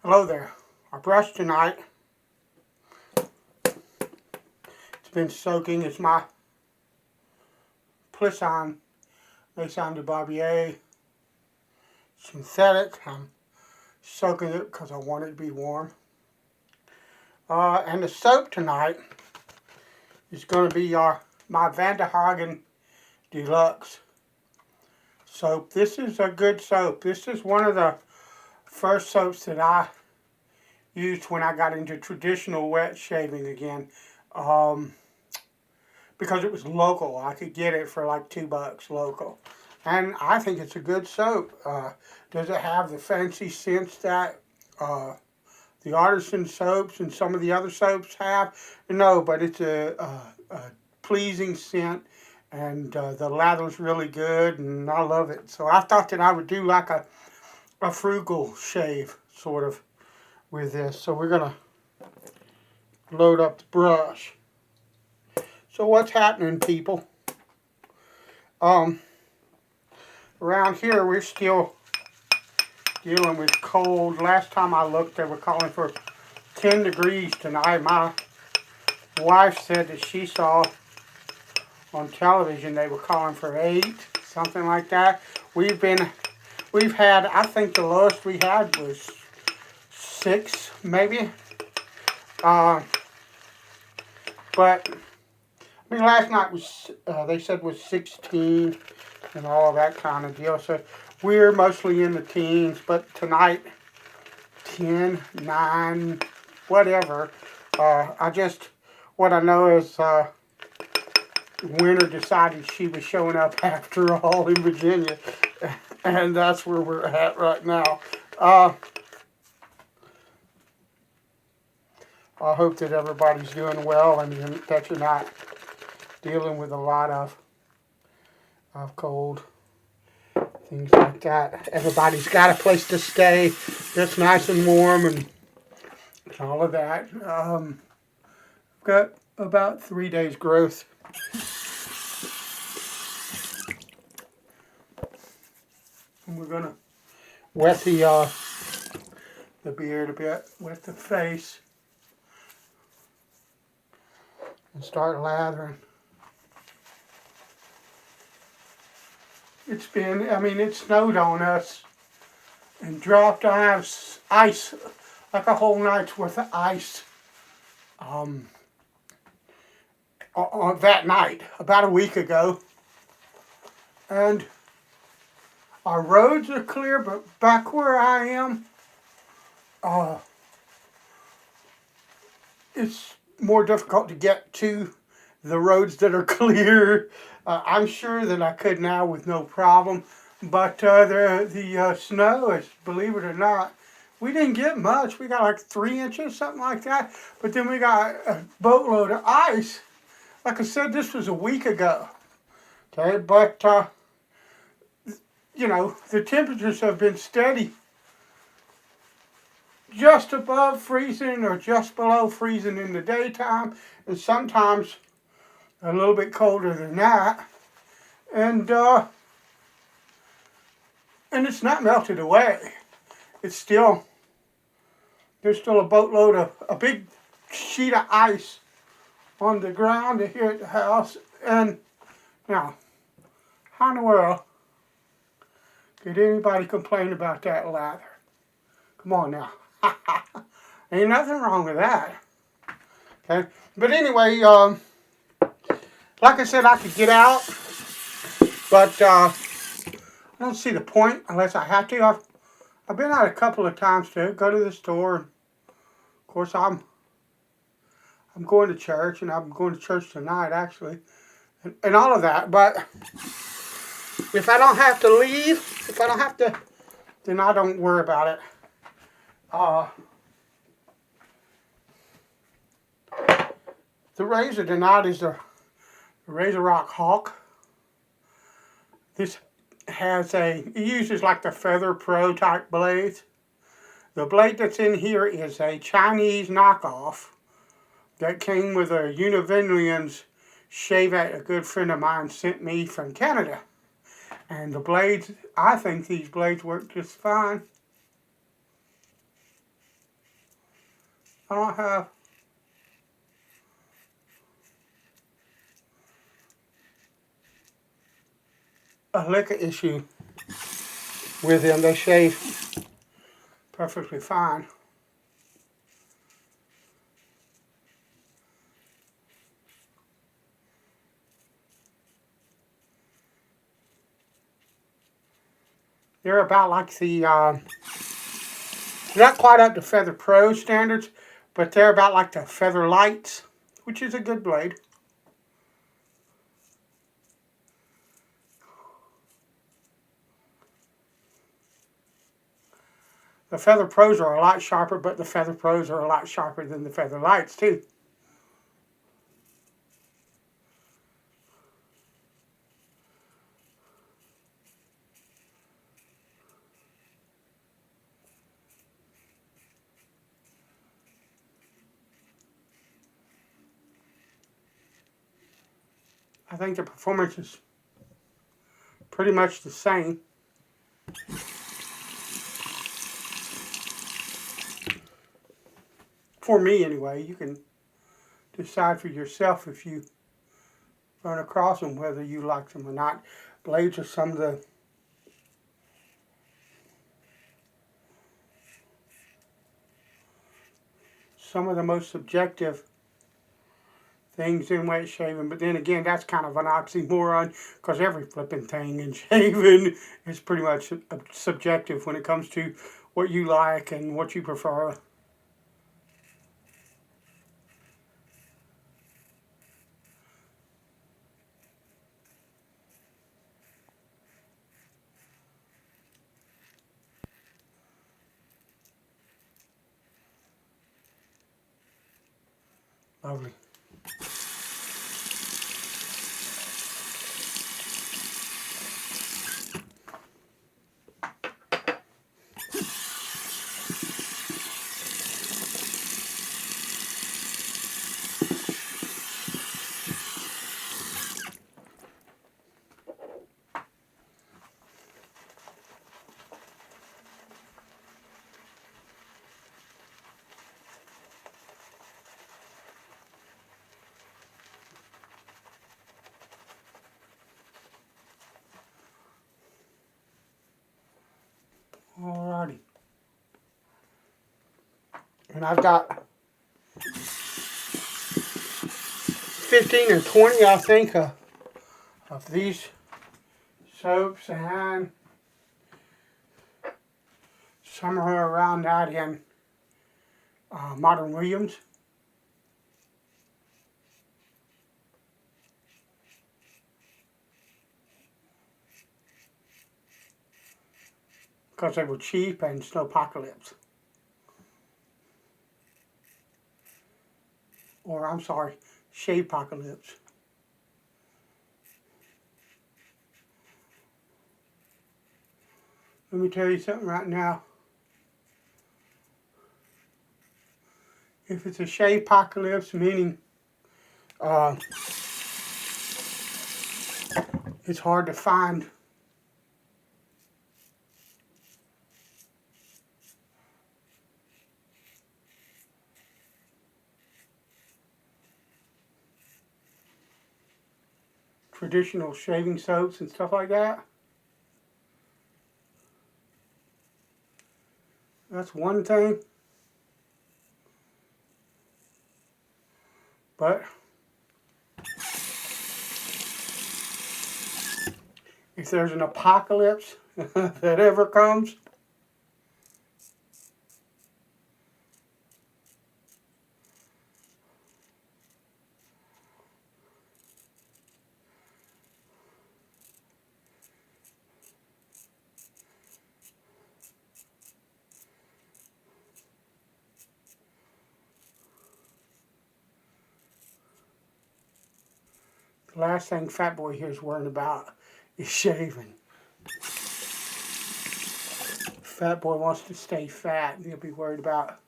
Hello there. Our brush tonight, it's been soaking. It's my Plisson Maison de Barbier synthetic. I'm soaking it because I want it to be warm. And the soap tonight is going to be my Van der Hagen Deluxe soap. This is a good soap. This is one of the first soaps that I used when I got into traditional wet shaving again. Because it was local. I could get it for like $2 local. And I think it's a good soap. Does it have the fancy scents that the artisan soaps and some of the other soaps have? No, but it's a pleasing scent, and the lather's really good, and I love it. So I thought that I would do like a frugal shave, sort of, with this. So we're going to load up the brush. So what's happening, people? Around here, we're still dealing with cold. Last time I looked, they were calling for 10 degrees tonight. My wife said that she saw on television they were calling for 8, something like that. We've had, I think the lowest we had was 6, maybe. But I mean, last night was, they said was 16 and all that kind of deal. So we're mostly in the teens, but tonight, 10, 9, whatever. What I know is winter decided she was showing up after all in Virginia. And that's where we're at right now. I hope that everybody's doing well and that you're not dealing with a lot of cold, things like that. Everybody's got a place to stay that's nice and warm and all of that. I've got about 3 days growth. And we're gonna wet the beard a bit, wet the face, and start lathering. It snowed on us and dropped ice, like a whole night's worth of ice on that night, about a week ago. And our roads are clear, but back where I am, it's more difficult to get to the roads that are clear. I'm sure that I could now with no problem, but the snow is, believe it or not, we didn't get much. We got like 3 inches, something like that, but then we got a boatload of ice. Like I said, this was a week ago, okay, but the temperatures have been steady, just above freezing or just below freezing in the daytime, and sometimes a little bit colder than that, and it's not melted away. There's still a big sheet of ice on the ground here at the house. And now, how in the world could anybody complain about that lather? Come on now. Ain't nothing wrong with that. Okay, but anyway, like I said, I could get out, but I don't see the point unless I have to. I've been out a couple of times to go to the store. Of course, I'm going to church, and I'm going to church tonight, actually, and all of that. But if I don't have to leave, then I don't worry about it. The razor tonight is the RazoRock Hawk. This it uses like the Feather Pro type blades. The blade that's in here is a Chinese knockoff that came with a Univillians shave that a good friend of mine sent me from Canada. And the blades, I think these blades work just fine. I don't have a lick of issue with them. They shave perfectly fine. They're about like the, not quite up to Feather Pro standards, but they're about like the Feather Lights, which is a good blade. The Feather Pros are a lot sharper, but the Feather Pros are a lot sharper than the Feather Lights too. I think the performance is pretty much the same. For me anyway. You can decide for yourself if you run across them, whether you like them or not. Blades are some of the most subjective things in wet shaving, but then again, that's kind of an oxymoron, because every flipping thing in shaving is pretty much subjective when it comes to what you like and what you prefer. Lovely. Alrighty. And I've got 15 or 20, I think, of these soaps, and somewhere around that in Modern Williams. Because they were cheap and Snowpocalypse. Or, I'm sorry, Shavepocalypse. Let me tell you something right now. If it's a Shavepocalypse, meaning it's hard to find traditional shaving soaps and stuff like that. That's one thing. But if there's an apocalypse that ever comes, the last thing Fat Boy here is worrying about is shaving. Fat Boy wants to stay fat, and he'll be worried about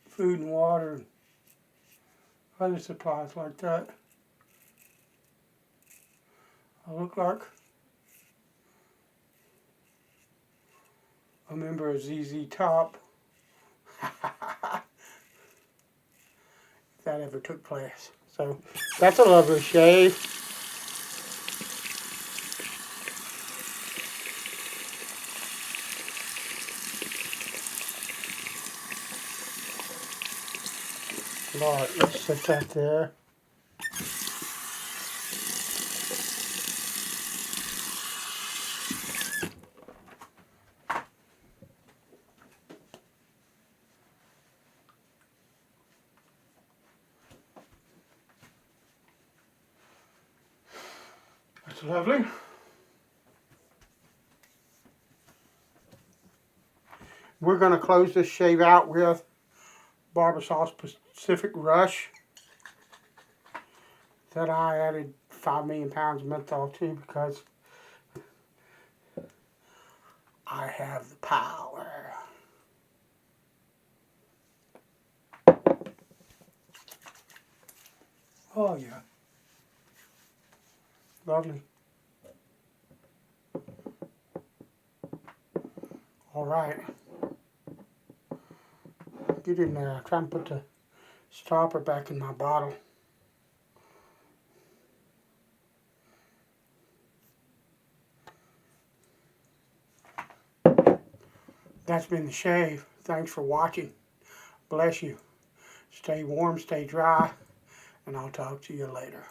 food and water and other supplies like that. I look like a member of ZZ Top. that ever took place. So that's a lovely shave. Alright, let's set that there. That's lovely. We're going to close this shave out with Barbasol Pacific Rush that I added 5 million pounds of menthol to because I have the power. Oh yeah. Lovely. Alright. Get in there. Try and put the stopper back in my bottle. That's been the shave. Thanks for watching. Bless you. Stay warm, stay dry, and I'll talk to you later.